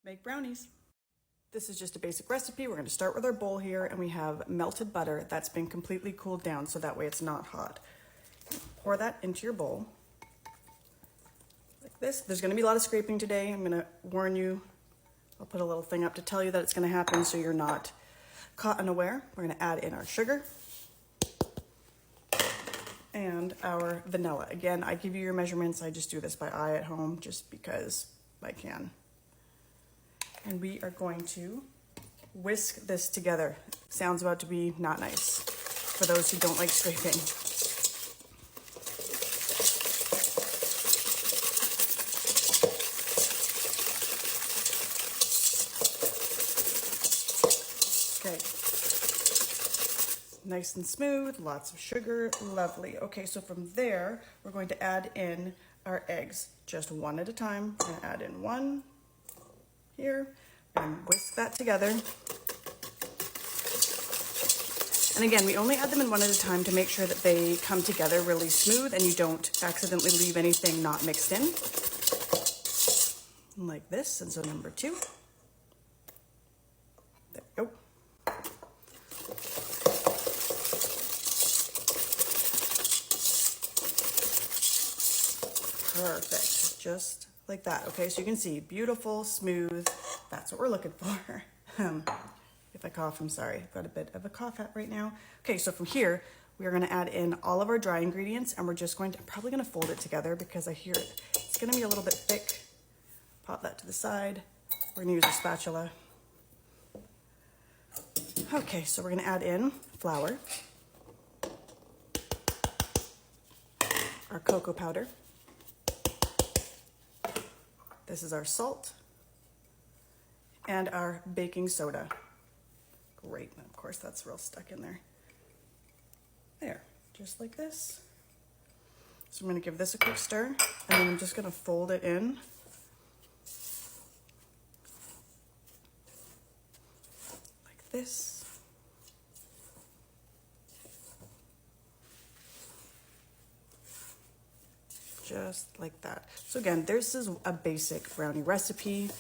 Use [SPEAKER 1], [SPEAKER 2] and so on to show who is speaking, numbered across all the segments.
[SPEAKER 1] Make brownies. This is just a basic recipe. We're going to start with our bowl here, and we have melted butter that's been completely cooled down so that way it's not hot. Pour that into your bowl like this. There's going to be a lot of scraping today. I'm going to warn you. I'll put a little thing up to tell you that it's going to happen so you're not caught unaware. We're going to add in our sugar and our vanilla. Again, I give you your measurements. I just do this by eye at home just because I can. And we are going to whisk this together. Sounds about to be not nice for those who don't like scraping. Okay. Nice and smooth, lots of sugar, lovely. Okay, so from there, we're going to add in our eggs, just one at a time. We're gonna add in one here and whisk that together. And again, we only add them in one at a time to make sure that they come together really smooth and you don't accidentally leave anything not mixed in. Like this, and so number two. There we go. Perfect, just like that. Okay, so you can see beautiful, smooth. That's what we're looking for. If I cough, I'm sorry. I've got a bit of a cough at right now. Okay, so from here, we are gonna add in all of our dry ingredients, and we're just going to, I'm probably gonna fold it together because I hear it's gonna be a little bit thick. Pop that to the side. We're gonna use a spatula. Okay, so we're gonna add in flour, our cocoa powder. This is our salt and our baking soda. Great, and of course that's real stuck in there. There, just like this. So I'm gonna give this a quick stir, and then I'm just gonna fold it in. Like this. Just like that. So again, this is a basic brownie recipe.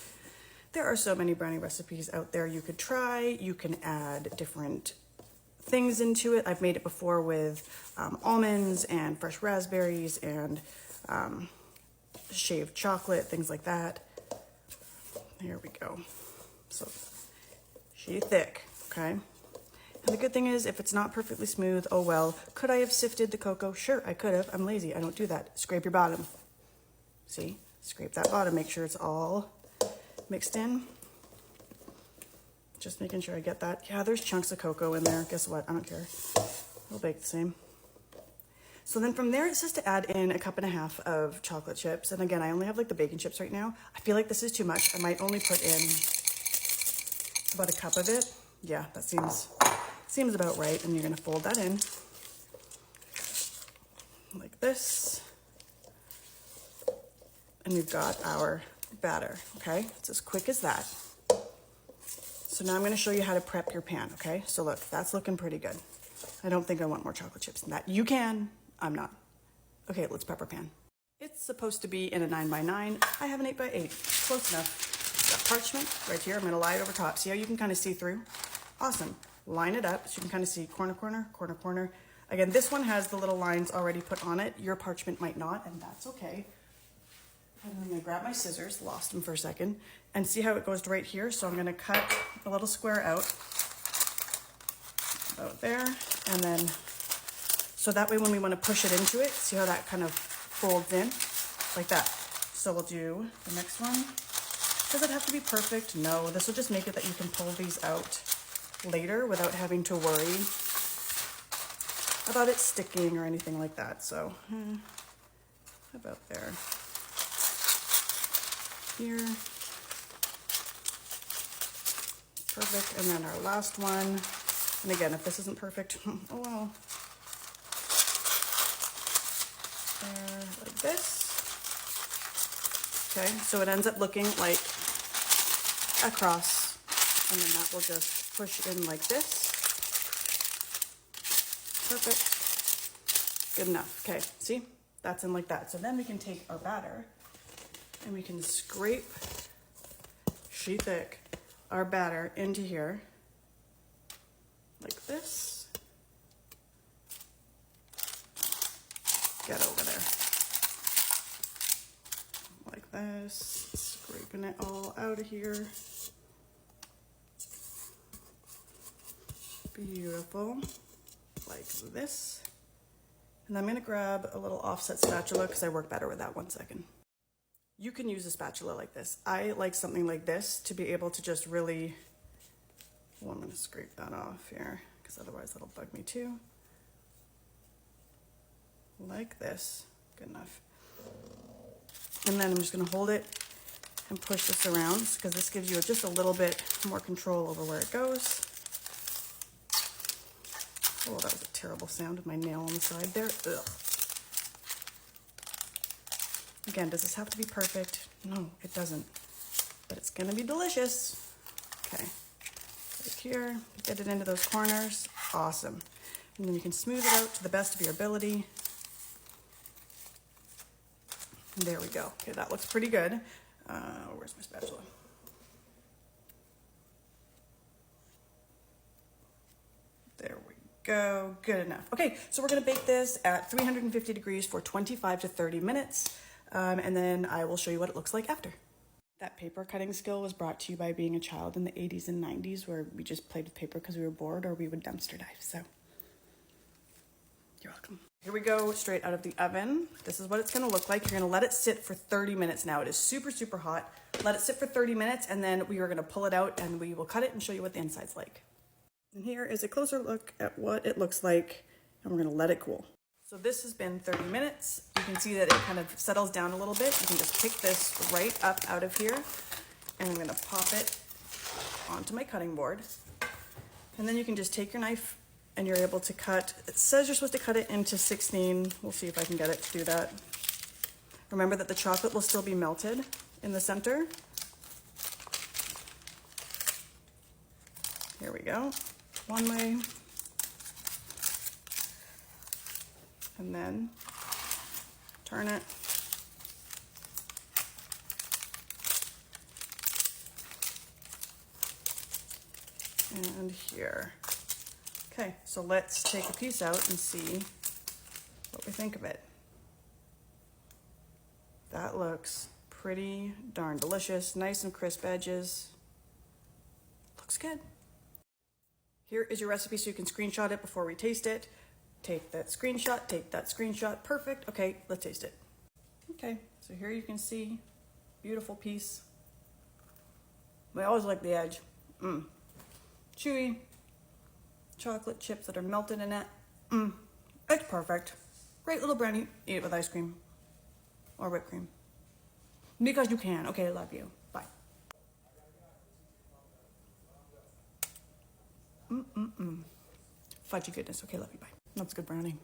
[SPEAKER 1] There are so many brownie recipes out there you could try. You can add different things into it. I've made it before with almonds and fresh raspberries and shaved chocolate, things like that. There we go. So she's thick, okay? And the good thing is, if it's not perfectly smooth, oh well. Could I have sifted the cocoa? Sure, I could have. I'm lazy. I don't do that. Scrape your bottom. See? Scrape that bottom. Make sure it's all mixed in. Just making sure I get that. Yeah, there's chunks of cocoa in there. Guess what? I don't care. We'll bake the same. So then from there, it says to add in 1.5 cups of chocolate chips. And again, I only have like the baking chips right now. I feel like this is too much. I might only put in about 1 cup of it. Yeah, that seems about right. And you're gonna fold that in like this. And we've got our batter, okay? It's as quick as that. So now I'm gonna show you how to prep your pan, okay? So look, that's looking pretty good. I don't think I want more chocolate chips than that. You can, I'm not. Okay, let's prep our pan. It's supposed to be in a 9x9. I have an 8x8, close enough. Got parchment right here. I'm gonna lie it over top. See how you can kind of see through? Awesome. Line it up so you can kind of see corner, corner, corner, corner. Again, this one has the little lines already put on it. Your parchment might not, and that's okay. And I'm gonna grab my scissors, lost them for a second, and see how it goes right here. So I'm gonna cut a little square out, about there, and then, so that way when we wanna push it into it, see how that kind of folds in, like that. So we'll do the next one. Does it have to be perfect? No, this will just make it that you can pull these out later without having to worry about it sticking or anything like that. So, about there. Here. Perfect. And then our last one. And again, if this isn't perfect, oh well. There, like this. Okay, so it ends up looking like a cross. And then that will just push in like this. Perfect. Good enough. Okay, see? That's in like that. So then we can take our batter and we can scrape pretty thick, our batter into here, like this. Get over there. Like this, scraping it all out of here. Beautiful, like this. And I'm gonna grab a little offset spatula because I work better with that. 1 second. You can use a spatula like this. I like something like this to be able to just really, well, I'm gonna scrape that off here because otherwise that'll bug me too. Like this, good enough. And then I'm just gonna hold it and push this around because this gives you just a little bit more control over where it goes. Oh, that was a terrible sound with my nail on the side there. Ugh. Again, does this have to be perfect? No, it doesn't. But it's gonna be delicious. Okay, right here, get it into those corners. Awesome. And then you can smooth it out to the best of your ability. There we go. Okay, that looks pretty good. Where's my spatula? There we go. Good enough. Okay, so we're gonna bake this at 350 degrees for 25 to 30 minutes. And then I will show you what it looks like after. That paper cutting skill was brought to you by being a child in the 80s and 90s where we just played with paper because we were bored or we would dumpster dive. So you're welcome. Here we go, straight out of the oven. This is what it's gonna look like. You're gonna let it sit for 30 minutes now. It is super, super hot. Let it sit for 30 minutes and then we are gonna pull it out and we will cut it and show you what the inside's like. And here is a closer look at what it looks like and we're gonna let it cool. So this has been 30 minutes. You can see that it kind of settles down a little bit. You can just pick this right up out of here and I'm gonna pop it onto my cutting board. And then you can just take your knife and you're able to cut. It says you're supposed to cut it into 16. We'll see if I can get it to do that. Remember that the chocolate will still be melted in the center. Here we go, one way. And then turn it. And here. Okay, so let's take a piece out and see what we think of it. That looks pretty darn delicious, nice and crisp edges. Looks good. Here is your recipe so you can screenshot it before we taste it. Take that screenshot, perfect. Okay, let's taste it. Okay, so here you can see, beautiful piece. I always like the edge. Chewy, chocolate chips that are melted in it. It's perfect. Great little brownie, eat it with ice cream or whipped cream. Because you can. Okay, I love you. Bye. Fudgy goodness. Okay, love you. Bye. That's good brownie.